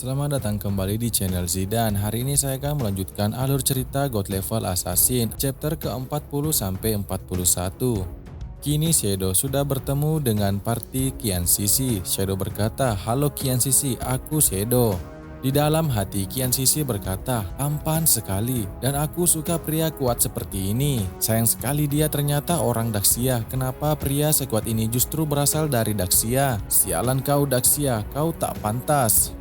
Selamat datang kembali di channel Zidan. Hari ini saya akan melanjutkan alur cerita God Level Assassin chapter ke-40 sampai 41. Kini Shadow sudah bertemu dengan party Qian Sisi. Shadow berkata, "Halo Qian Sisi, aku Shadow." Di dalam hati Qian Sisi berkata, "Tampan sekali dan aku suka pria kuat seperti ini. Sayang sekali dia ternyata orang Daxia. Kenapa pria sekuat ini justru berasal dari Daxia? Sialan kau Daxia, kau tak pantas."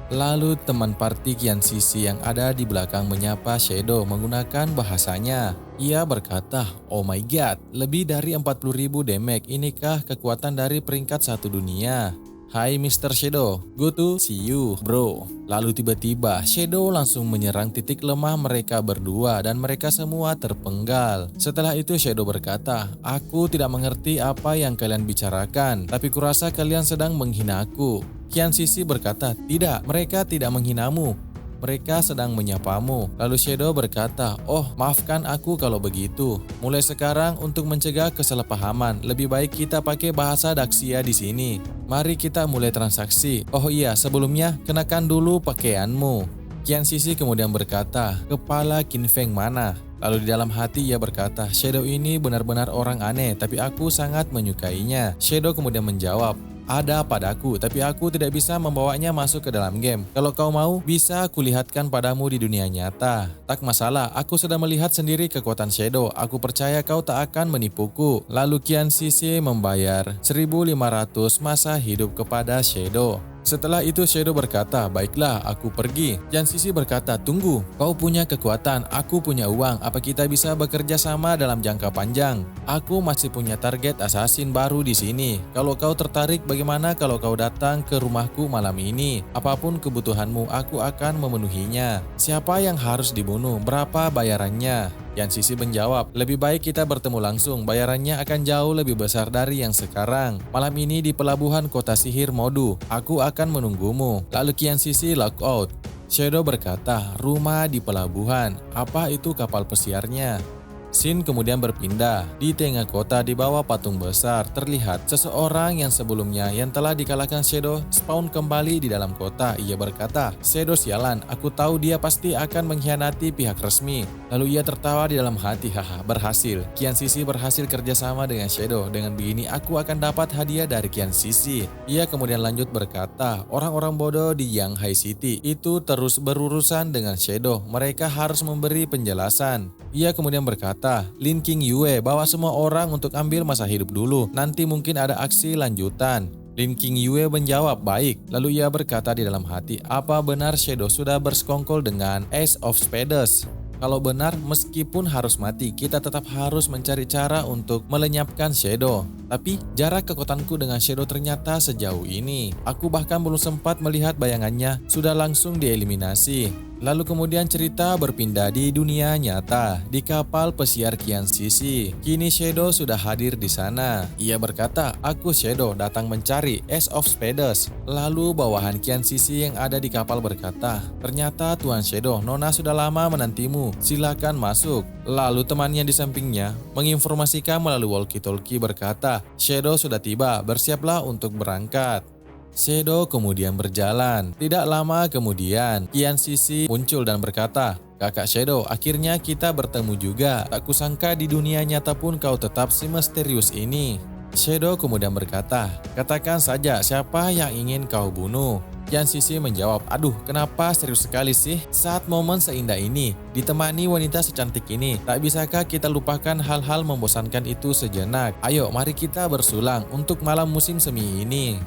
Lalu teman party Qian Sisi yang ada di belakang menyapa Shadow menggunakan bahasanya. Ia berkata, "Oh my god, lebih dari 40.000 damage, inikah kekuatan dari peringkat satu dunia? Hai Mr. Shadow, good to see you bro." Lalu tiba-tiba Shadow langsung menyerang titik lemah mereka berdua dan mereka semua terpenggal. Setelah itu Shadow berkata, "Aku tidak mengerti apa yang kalian bicarakan, tapi kurasa kalian sedang menghina aku." Qian Sisi berkata, "Tidak, mereka tidak menghinamu. Mereka sedang menyapamu." Lalu Shadow berkata, "Oh, maafkan aku kalau begitu. Mulai sekarang untuk mencegah kesalahpahaman, lebih baik kita pakai bahasa Daxia di sini. Mari kita mulai transaksi. Oh iya, sebelumnya kenakan dulu pakaianmu." Qian Sisi kemudian berkata, "Kepala Qin Feng mana?" Lalu di dalam hati ia berkata, "Shadow ini benar-benar orang aneh, tapi aku sangat menyukainya." Shadow kemudian menjawab, "Ada padaku, tapi aku tidak bisa membawanya masuk ke dalam game. Kalau kau mau, bisa kulihatkan padamu di dunia nyata." "Tak masalah, aku sudah melihat sendiri kekuatan Shadow. Aku percaya kau tak akan menipuku." Lalu Qian Sisi membayar 1.500 masa hidup kepada Shadow. Setelah itu Shadow berkata, "Baiklah, aku pergi." Qian Sisi berkata, "Tunggu, kau punya kekuatan, aku punya uang. Apa kita bisa bekerja sama dalam jangka panjang? Aku masih punya target assassin baru di sini. Kalau kau tertarik, bagaimana kalau kau datang ke rumahku malam ini? Apapun kebutuhanmu, aku akan memenuhinya." "Siapa yang harus dibunuh? Berapa bayarannya?" Qian Sisi menjawab, "Lebih baik kita bertemu langsung, bayarannya akan jauh lebih besar dari yang sekarang. Malam ini di pelabuhan kota sihir Modu, aku akan menunggumu." Lalu Qian Sisi lock out. Shadow berkata, "Rumah di pelabuhan, apa itu kapal pesiarnya?" Scene kemudian berpindah. Di tengah kota di bawah patung besar terlihat seseorang yang sebelumnya yang telah dikalahkan Shadow spawn kembali di dalam kota. Ia berkata, "Shadow sialan, aku tahu dia pasti akan mengkhianati pihak resmi." Lalu ia tertawa di dalam hati, "Haha, berhasil. Qian Sisi berhasil kerjasama dengan Shadow. Dengan begini aku akan dapat hadiah dari Qian Sisi." Ia kemudian lanjut berkata, "Orang-orang bodoh di Yanghai City itu terus berurusan dengan Shadow. Mereka harus memberi penjelasan." Ia kemudian berkata, "Lin King Yue, bawa semua orang untuk ambil masa hidup dulu. Nanti mungkin ada aksi lanjutan." Lin King Yue menjawab, "Baik." Lalu ia berkata di dalam hati, "Apa benar Shadow sudah bersekongkol dengan Ace of Spades? Kalau benar, meskipun harus mati, kita tetap harus mencari cara untuk melenyapkan Shadow. Tapi jarak kekuatanku dengan Shadow ternyata sejauh ini. Aku bahkan belum sempat melihat bayangannya, sudah langsung dieliminasi." Lalu kemudian cerita berpindah di dunia nyata, di kapal pesiar Qian Sisi. Kini Shadow sudah hadir di sana. Ia berkata, "Aku Shadow datang mencari Ace of Spades." Lalu bawahan Qian Sisi yang ada di kapal berkata, "Ternyata Tuan Shadow, Nona sudah lama menantimu. Silakan masuk." Lalu temannya di sampingnya menginformasikan melalui walkie-talkie berkata, "Shadow sudah tiba, bersiaplah untuk berangkat." Shadow kemudian berjalan. Tidak lama kemudian, Qian Sisi muncul dan berkata, "Kakak Shadow, akhirnya kita bertemu juga. Tak kusangka di dunia nyata pun kau tetap si misterius ini." Shadow kemudian berkata, "Katakan saja siapa yang ingin kau bunuh." Qian Sisi menjawab, "Aduh, kenapa serius sekali sih? Saat momen seindah ini, ditemani wanita secantik ini, tak bisakah kita lupakan hal-hal membosankan itu sejenak? Ayo, mari kita bersulang untuk malam musim semi ini."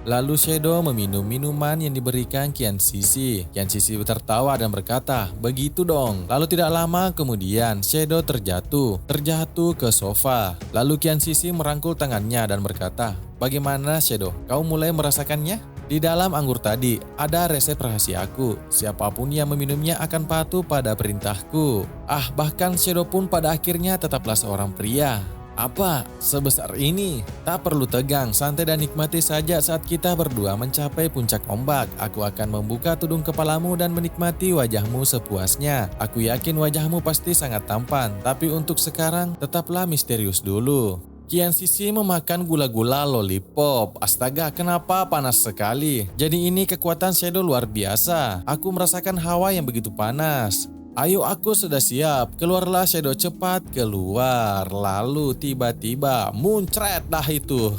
Lalu Shadow meminum minuman yang diberikan Qian Sisi. Qian Sisi tertawa dan berkata, "Begitu dong." Lalu tidak lama kemudian Shadow terjatuh ke sofa. Lalu Qian Sisi merangkul tangannya dan berkata, "Bagaimana Shadow? Kau mulai merasakannya? Di dalam anggur tadi ada resep rahasiaku. Siapapun yang meminumnya akan patuh pada perintahku." Bahkan Shadow pun pada akhirnya tetaplah seorang pria. "Apa? Sebesar ini? Tak perlu tegang, santai dan nikmati saja saat kita berdua mencapai puncak ombak. Aku akan membuka tudung kepalamu dan menikmati wajahmu sepuasnya. Aku yakin wajahmu pasti sangat tampan, tapi untuk sekarang tetaplah misterius dulu." Kian Sisi memakan gula-gula lollipop. Astaga, kenapa panas sekali? Jadi ini kekuatan Shadow luar biasa. Aku merasakan hawa yang begitu panas. Ayo, aku sudah siap. Keluarlah Shadow, cepat keluar. Lalu tiba-tiba muncrat dah itu.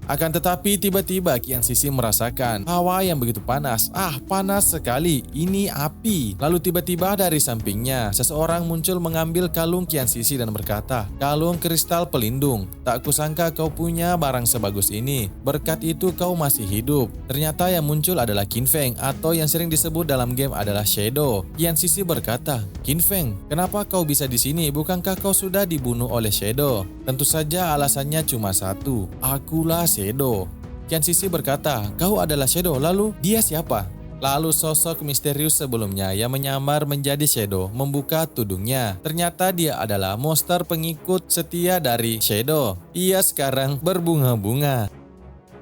Akan tetapi tiba-tiba Kian Sisi merasakan hawa yang begitu panas. Panas sekali, ini api. Lalu tiba-tiba dari sampingnya seseorang muncul mengambil kalung Kian Sisi dan berkata, "Kalung kristal pelindung. Tak kusangka kau punya barang sebagus ini. Berkat itu kau masih hidup." Ternyata yang muncul adalah Qin Feng, atau yang sering disebut dalam game adalah Shadow. Kian Sisi berkata, "Qin Feng, kenapa kau bisa di sini? Bukankah kau sudah dibunuh oleh Shadow?" Tentu saja alasannya cuma satu, akulah Shadow. Kian Sisi berkata, "Kau adalah Shadow, lalu dia siapa?" Lalu sosok misterius sebelumnya yang menyamar menjadi Shadow membuka tudungnya. Ternyata dia adalah monster pengikut setia dari Shadow. Ia sekarang berbunga-bunga.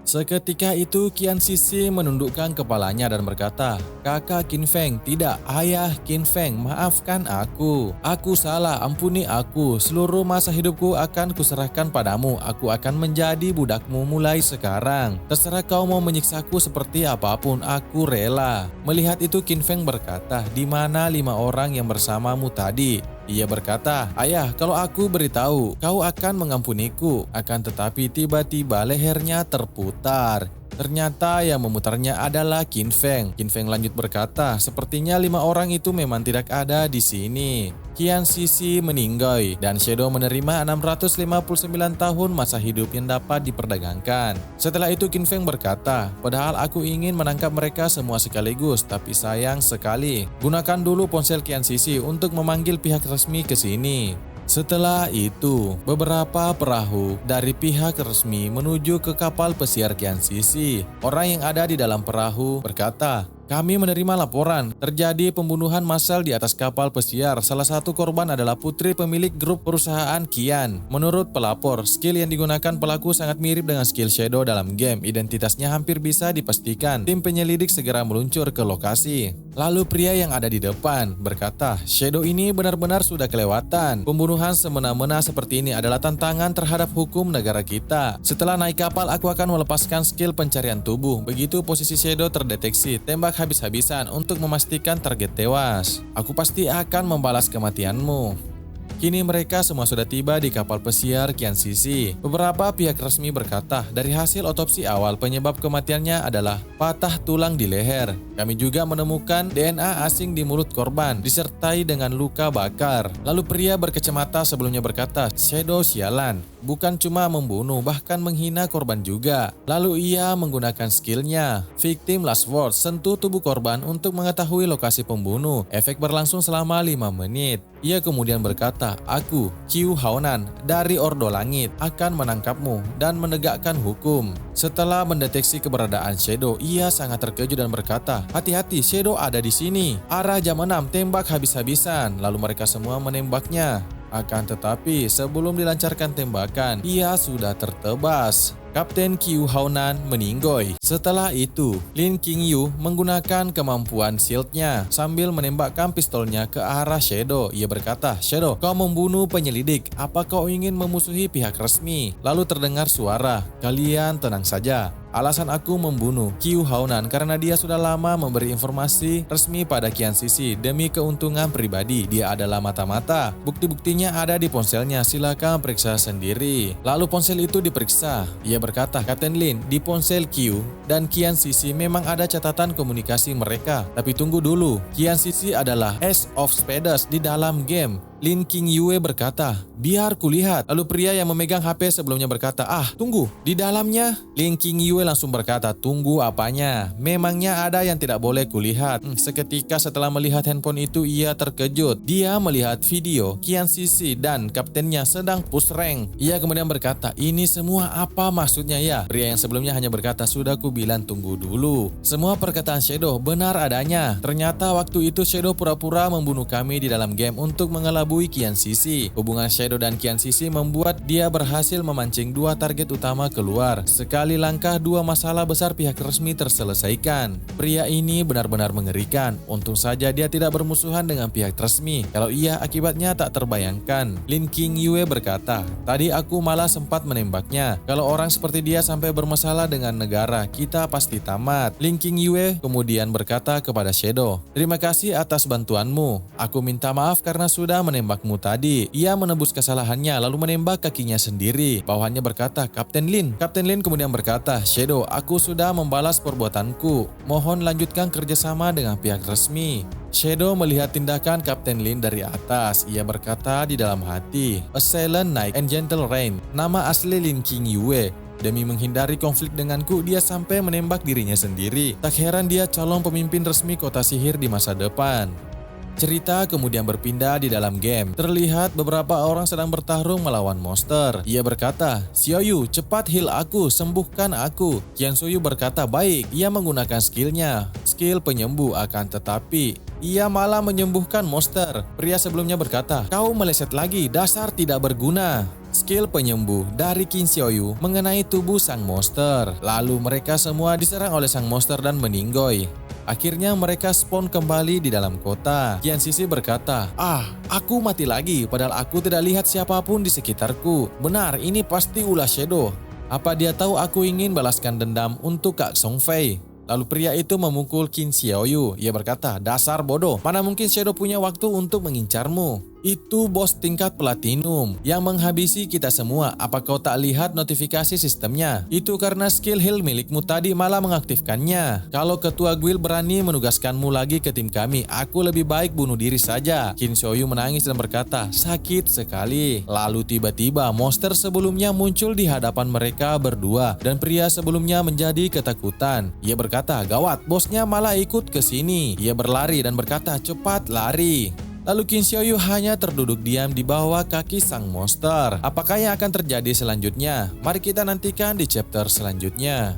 Seketika itu Kian Sisi menundukkan kepalanya dan berkata, "Kakak Qin Feng, tidak, ayah Qin Feng, maafkan aku. Aku salah, ampuni aku. Seluruh masa hidupku akan kuserahkan padamu. Aku akan menjadi budakmu mulai sekarang. Terserah kau mau menyiksaku seperti apapun, aku rela." Melihat itu Qin Feng berkata, "Di mana 5 orang yang bersamamu tadi?" Ia berkata, "Ayah, kalau aku beritahu, kau akan mengampuniku." Akan tetapi tiba-tiba lehernya terputar. Ternyata yang memutarnya adalah Qin Feng. Qin Feng lanjut berkata, "Sepertinya 5 orang itu memang tidak ada di sini." Kian Sisi meninggoy dan Shadow menerima 659 tahun masa hidup yang dapat diperdagangkan. Setelah itu Qin Feng berkata, "Padahal aku ingin menangkap mereka semua sekaligus, tapi sayang sekali. Gunakan dulu ponsel Kian Sisi untuk memanggil pihak resmi ke sini." Setelah itu, beberapa perahu dari pihak resmi menuju ke kapal pesiar Kian Sisi. Orang yang ada di dalam perahu berkata, "Kami menerima laporan terjadi pembunuhan massal di atas kapal pesiar. Salah satu korban adalah putri pemilik grup perusahaan Kian. Menurut pelapor, skill yang digunakan pelaku sangat mirip dengan skill Shadow dalam game. Identitasnya hampir bisa dipastikan. Tim penyelidik segera meluncur ke lokasi." Lalu pria yang ada di depan berkata, "Shadow ini benar-benar sudah kelewatan. Pembunuhan semena-mena seperti ini adalah tantangan terhadap hukum negara kita. Setelah naik kapal, aku akan melepaskan skill pencarian tubuh. Begitu posisi Shadow terdeteksi, tembak habis-habisan untuk memastikan target tewas. Aku pasti akan membalas kematianmu." Kini mereka semua sudah tiba di kapal pesiar Kian Sisi. Beberapa pihak resmi berkata, dari hasil otopsi awal penyebab kematiannya adalah patah tulang di leher. Kami juga menemukan DNA asing di mulut korban, disertai dengan luka bakar. Lalu pria berkacamata sebelumnya berkata, "Shadow sialan. Bukan cuma membunuh, bahkan menghina korban juga." Lalu ia menggunakan skillnya, Victim Last Word, sentuh tubuh korban untuk mengetahui lokasi pembunuh. Efek berlangsung selama 5 menit. Ia kemudian berkata, "Aku, Qiu Haonan, dari Ordo Langit, akan menangkapmu dan menegakkan hukum." Setelah mendeteksi keberadaan Shadow, ia sangat terkejut dan berkata, "Hati-hati, Shadow ada di sini. Arah jam 6, tembak habis-habisan." Lalu mereka semua menembaknya. Akan tetapi sebelum dilancarkan tembakan, ia sudah tertebas. Kapten Qiu Haonan meninggoy. Setelah itu, Lin Qingyu menggunakan kemampuan shieldnya sambil menembakkan pistolnya ke arah Shadow. Ia berkata, "Shadow, kau membunuh penyelidik. Apa kau ingin memusuhi pihak resmi?" Lalu terdengar suara, "Kalian tenang saja. Alasan aku membunuh Qiu Haonan karena dia sudah lama memberi informasi resmi pada Kian Sisi demi keuntungan pribadi. Dia adalah mata-mata. Bukti-buktinya ada di ponselnya. Silakan periksa sendiri." Lalu ponsel itu diperiksa. Ia berkata, "Kapten Lin, di ponsel Qiu dan Kian Sisi memang ada catatan komunikasi mereka. Tapi tunggu dulu, Kian Sisi adalah Ace of Spades di dalam game." Lin Qingyue berkata, "Biar kulihat." Lalu pria yang memegang HP sebelumnya berkata, "Tunggu, di dalamnya?" Lin Qingyue langsung berkata, "Tunggu apanya? Memangnya ada yang tidak boleh kulihat?" Seketika setelah melihat handphone itu, ia terkejut. Dia melihat video Kian Sisi dan kaptennya sedang push rank. Ia kemudian berkata, "Ini semua apa maksudnya ya?" Pria yang sebelumnya hanya berkata, "Sudah kubilang tunggu dulu." Semua perkataan Shadow benar adanya. Ternyata waktu itu Shadow pura-pura membunuh kami di dalam game untuk mengelabui mengelabui Qian Sisi. Hubungan Shadow dan Qian Sisi membuat dia berhasil memancing dua target utama keluar. Sekali langkah, dua masalah besar pihak resmi terselesaikan. Pria ini benar-benar mengerikan. Untung saja dia tidak bermusuhan dengan pihak resmi. Kalau iya, akibatnya tak terbayangkan. Lin King Yue berkata, tadi aku malah sempat menembaknya. Kalau orang seperti dia sampai bermasalah dengan negara, kita pasti tamat. Lin King Yue kemudian berkata kepada Shadow, terima kasih atas bantuanmu. Aku minta maaf karena sudah menembakmu tadi. Ia menebus kesalahannya lalu menembak kakinya sendiri. Bawahannya berkata, Kapten Lin. Kapten Lin kemudian berkata, Shadow, aku sudah membalas perbuatanku. Mohon lanjutkan kerjasama dengan pihak resmi. Shadow melihat tindakan Kapten Lin dari atas. Ia berkata di dalam hati, A Silent Night and Gentle Rain. Nama asli Lin King Yue. Demi menghindari konflik denganku, dia sampai menembak dirinya sendiri. Tak heran dia calon pemimpin resmi kota sihir di masa depan. Cerita kemudian berpindah di dalam game. Terlihat beberapa orang sedang bertarung melawan monster. Ia berkata, Xiaoyu, cepat heal aku, sembuhkan aku. Qian Soyu berkata, baik. Ia menggunakan skillnya, skill penyembuh, akan tetapi ia malah menyembuhkan monster. Pria sebelumnya berkata, kau meleset lagi, dasar tidak berguna. Skill penyembuh dari Qin Xiaoyu mengenai tubuh sang monster. Lalu mereka semua diserang oleh sang monster dan meninggoy. Akhirnya mereka spawn kembali di dalam kota. Qian Sisi berkata, aku mati lagi padahal aku tidak lihat siapapun di sekitarku. Benar, ini pasti ulah Shadow. Apa dia tahu aku ingin balaskan dendam untuk Kak Song Fei? Lalu pria itu memukul Qin Xiaoyu. Ia berkata, dasar bodoh, mana mungkin Shadow punya waktu untuk mengincarmu? Itu bos tingkat platinum yang menghabisi kita semua. Apa kau tak lihat notifikasi sistemnya? Itu karena skill heal milikmu tadi malah mengaktifkannya. Kalau ketua guild berani menugaskanmu lagi ke tim kami, aku lebih baik bunuh diri saja. Qin Xiaoyu menangis dan berkata, sakit sekali. Lalu tiba-tiba monster sebelumnya muncul di hadapan mereka berdua dan pria sebelumnya menjadi ketakutan. Ia berkata, gawat, bosnya malah ikut ke sini. Ia berlari dan berkata, cepat lari. Lalu Qin Xiaoyu hanya terduduk diam di bawah kaki sang monster. Apakah yang akan terjadi selanjutnya? Mari kita nantikan di chapter selanjutnya.